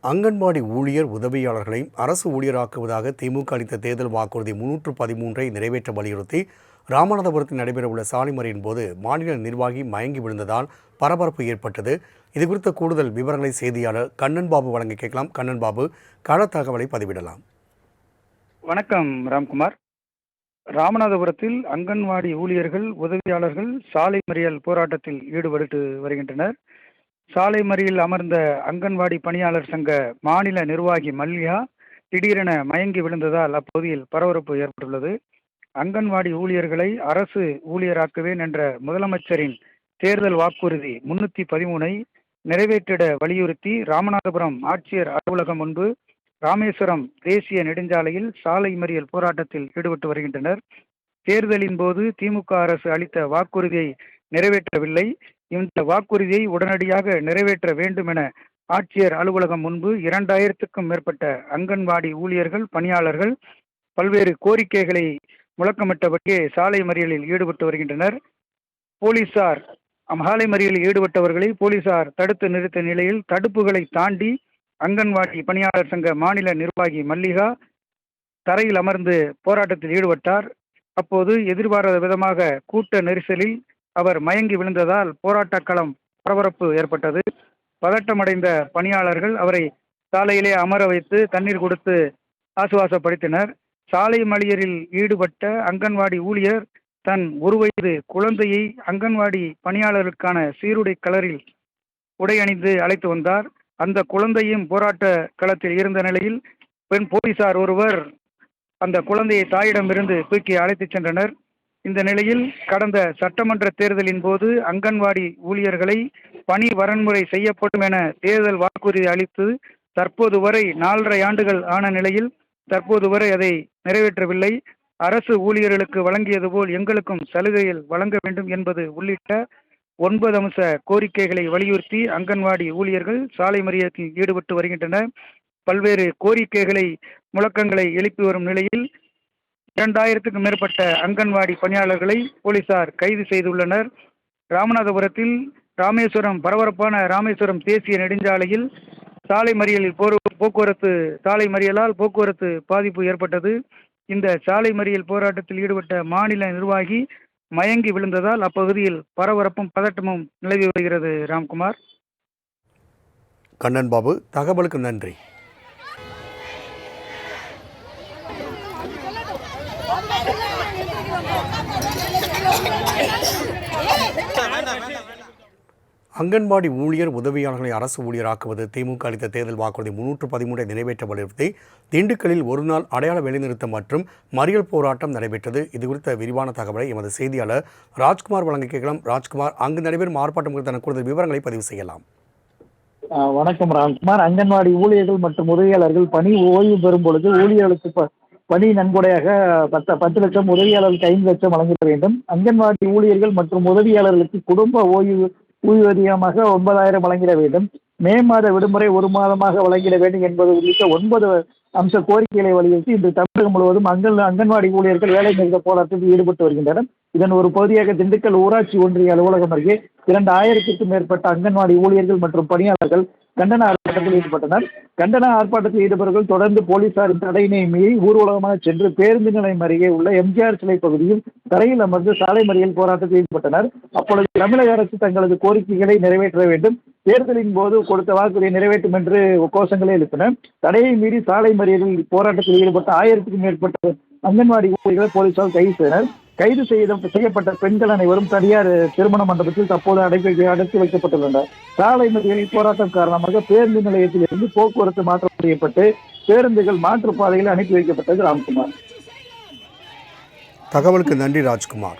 அங்கன்வாடி ஊழியர் உதவியாளர்களையும் அரசு ஊழியராக்குவதாக திமுக அளித்த தேர்தல் வாக்குறுதி 313 நிறைவேற்ற வலியுறுத்தி ராமநாதபுரத்தில் நடைபெறவுள்ள சாலை மறியலின் போது மாநில நிர்வாகி மயங்கி விழுந்ததால் பரபரப்பு ஏற்பட்டது. இதுகுறித்த கூடுதல் விவரங்களை செய்தியாளர் கண்ணன் பாபு வழங்க கேட்கலாம். கண்ணன் பாபு, கள தகவலை பதிவிடலாம். வணக்கம் ராம்குமார். ராமநாதபுரத்தில் அங்கன்வாடி ஊழியர்கள் உதவியாளர்கள் சாலை மறியல் போராட்டத்தில் ஈடுபட்டு வருகின்றனர். சாலை மறியலில் அமர்ந்த அங்கன்வாடி பணியாளர் சங்க மாநில நிர்வாகி மல்லிகா திடீரென மயங்கி விழுந்ததால் அப்பகுதியில் பரபரப்பு ஏற்பட்டுள்ளது. அங்கன்வாடி ஊழியர்களை அரசு ஊழியராக்குவேன் என்ற முதலமைச்சரின் தேர்தல் வாக்குறுதி 313 நிறைவேற்றிட வலியுறுத்தி ராமநாதபுரம் ஆட்சியர் அலுவலகம் முன்பு ராமேஸ்வரம் தேசிய நெடுஞ்சாலையில் சாலை மறியல் போராட்டத்தில் ஈடுபட்டு வருகின்றனர். தேர்தலின் போது திமுக அரசு அளித்த வாக்குறுதியை நிறைவேற்றவில்லை. இந்த வாக்குறுதியை உடனடியாக நிறைவேற்ற வேண்டும் என ஆட்சியர் அலுவலகம் முன்பு 2000க்கும் மேற்பட்ட அங்கன்வாடி ஊழியர்கள் பணியாளர்கள் பல்வேறு கோரிக்கைகளை முழக்கமிட்டபடியே சாலை மறியலில் ஈடுபட்டு வருகின்றனர். போலீசார் சாலை மறியலில் ஈடுபட்டவர்களை போலீசார் தடுத்து நிறுத்த நிலையில் தடுப்புகளை தாண்டி அங்கன்வாடி பணியாளர் சங்க மாநில நிர்வாகி மல்லிகா தரையில் அமர்ந்து போராட்டத்தில் ஈடுபட்டார். அப்போது எதிர்பாராத விதமாக கூட்ட நெரிசலில் அவர் மயங்கி விழுந்ததால் போராட்ட களம் பரபரப்பு ஏற்பட்டது. பதட்டமடைந்த பணியாளர்கள் அவரை சாலையிலே அமர வைத்து தண்ணீர் கொடுத்து ஆசுவாசப்படுத்தினர். சாலை மறியலில் ஈடுபட்ட அங்கன்வாடி ஊழியர் தன் 1 வயது குழந்தையை அங்கன்வாடி பணியாளருக்கான சீருடை கலரில் உடை அணிந்து அழைத்து வந்தார். அந்த குழந்தையும் போராட்ட களத்தில் இருந்த நிலையில் போலீசார் ஒருவர் அந்த குழந்தையை தாயிடமிருந்து தூக்கி அழைத்து சென்றனர். இந்த நிலையில் கடந்த சட்டமன்ற தேர்தலின் போது அங்கன்வாடி ஊழியர்களை பணி வரன்முறை செய்யப்படும் என தேர்தல் வாக்குறுதி அளித்து தற்போது வரை 4.5 ஆண்டுகள் ஆன நிலையில் தற்போது வரை அதை நிறைவேற்றவில்லை. அரசு ஊழியர்களுக்கு வழங்கியது போல் எங்களுக்கும் சலுகைகள் வழங்க வேண்டும் என்பது உள்ளிட்ட 9 அம்ச கோரிக்கைகளை வலியுறுத்தி அங்கன்வாடி ஊழியர்கள் சாலை மறியலில் ஈடுபட்டு வருகின்றனர். பல்வேறு கோரிக்கைகளை முழக்கங்களை எழுப்பி வரும் நிலையில் 2000க்கும் மேற்பட்ட அங்கன்வாடி பணியாளர்களை போலீசார் கைது செய்துள்ளனர். ராமநாதபுரத்தில் பரபரப்பான ராமேஸ்வரம் தேசிய நெடுஞ்சாலையில் சாலை மறியலில் போக்குவரத்து சாலை மறியலால் போக்குவரத்து பாதிப்பு ஏற்பட்டது. இந்த சாலை மறியல் போராட்டத்தில் ஈடுபட்ட மாநில நிர்வாகி மயங்கி விழுந்ததால் அப்பகுதியில் பரபரப்பும் பதட்டமும் நிலவி வருகிறது. ராம்குமார். கண்ணன் பாபு, தகவலுக்கு நன்றி. அங்கன்வாடி ஊழியர் உதவியாளர்களை அரசு ஊழியராக்குவது திமுக அளித்த தேர்தல் வாக்குறுதி 313 நிறைவேற்ற வலியுறுத்தி திண்டுக்கல்லில் ஒருநாள் அடையாள வேலைநிறுத்தம் மற்றும் மறியல் போராட்டம் நடைபெற்றது. இதுகுறித்த விரிவான தகவலை எமது செய்தியாளர் ராஜ்குமார் வழங்க கேட்கலாம். ராஜ்குமார், அங்கு நடைபெறும் ஆர்ப்பாட்டம் குறித்த கூடுதல் விவரங்களை பதிவு செய்யலாம். வணக்கம் ராஜ்குமார். அங்கன்வாடி ஊழியர்கள் மற்றும் உதவியாளர்கள் பணி ஓய்வு பெறும் பொழுது ஊழியர்களுக்கு பணி நன்கொடையாக 10 லட்சம், உதவியாளர்களுக்கு 5 லட்சம் வழங்கிட வேண்டும். அங்கன்வாடி ஊழியர்கள் மற்றும் உதவியாளர்களுக்கு குடும்ப ஓய்வூதியமாக 9,000 வழங்கிட வேண்டும். மே மாத விடுமுறை 1 மாதமாக வழங்கிட வேண்டும் என்பது உள்ளிட்ட 9 அம்ச கோரிக்கைகளை வலியுறுத்தி இன்று தமிழகம் முழுவதும் அங்கன்வாடி ஊழியர்கள் வேலை நிறுத்த போராட்டத்தில் ஈடுபட்டு வருகின்றனர். இதன் ஒரு பகுதியாக திண்டுக்கல் ஊராட்சி ஒன்றிய அலுவலகம் அருகே 2000க்கும் மேற்பட்ட அங்கன்வாடி ஊழியர்கள் மற்றும் பணியாளர்கள் கண்டன ஆர்ப்பாட்டத்தில் ஈடுபட்டனர். கண்டன ஆர்ப்பாட்டத்தில் ஈடுபவர்கள் தொடர்ந்து போலீசாரின் தடையினை மீறி ஊர்வலகமாக சென்று பேருந்து நிலையம் அருகே உள்ள எம்ஜிஆர் சிலை பகுதியில் தரையில் அமர்ந்து சாலை மறியல் போராட்டத்தில் ஈடுபட்டனர். அப்பொழுது தமிழக அரசு தங்களது கோரிக்கைகளை நிறைவேற்ற வேண்டும், தேர்தலின் போது கொடுத்த வாக்குறுதியை நிறைவேற்றும் என்று கோஷங்களை எழுப்பினர். தடையை மீறி சாலை மறியலில் போராட்டத்தில் ஈடுபட்ட 1000க்கும் மேற்பட்ட அங்கன்வாடி ஊழியர்களை போலீசார் கைது செய்தனர். கைது செய்யப்பட்ட பெண்கள் அனைவரும் தனியார் திருமண மண்டபத்தில் தற்போது அடைத்து வைக்கப்பட்டுள்ளனர். சாலை மறியலில் போராட்டம் காரணமாக பேருந்து நிலையத்தில் இருந்து போக்குவரத்து மாற்றம் செய்யப்பட்டு பேருந்துகள் மாற்றுப்பாதையில் அனுப்பி வைக்கப்பட்டது. ராம்குமார். தகவலுக்கு நன்றி ராஜ்குமார்.